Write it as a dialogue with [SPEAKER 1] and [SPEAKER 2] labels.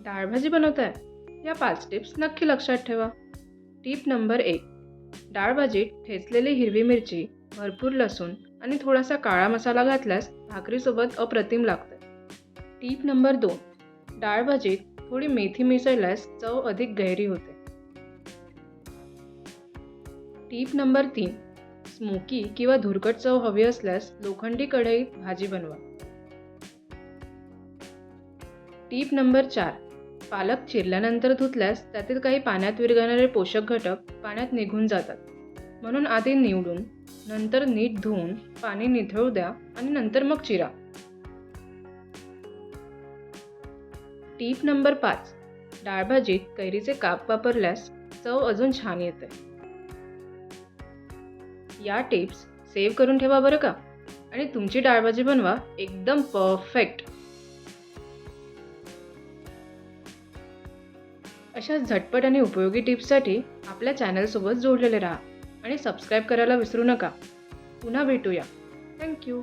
[SPEAKER 1] डाळभाजी बनवताय? या 5 टिप्स नक्की लक्षात ठेवा. Tip number 1. डाळभाजीत ठेचलेली हिरवी मिरची, भरपूर लसूण आणि थोडासा काळा मसाला घातल्यास भाकरीसोबत अप्रतिम लागते. Tip number 2. डाळभाजीत थोडी मेथी मिसळल्यास चव अधिक गहरी होते. Tip number 3. स्मोकी किंवा धुरकट चव हवी असल्यास लोखंडी कढईत भाजी बनवा. Tip number 4. पालक चिरल्यानंतर धुतल्यास त्यातील काही पाण्यात विरघळणारे पोषक घटक पाण्यात निघून जातात. म्हणून आधी निवडून, नंतर नीट धुवून पाणी निथळू द्या आणि नंतर मग चिरा. Tip number 5. डाळभाजीत कैरीचे काप वापरल्यास चव अजून छान येते. या टिप्स सेव्ह करून ठेवा बरं का, आणि तुमची डाळभाजी बनवा एकदम परफेक्ट. अशा झटपट आणि उपयोगी टिप्ससाठी आपल्या चॅनलसोबत जोडलेले राहा आणि सबस्क्राईब करायला विसरू नका. पुन्हा भेटूया. थँक्यू.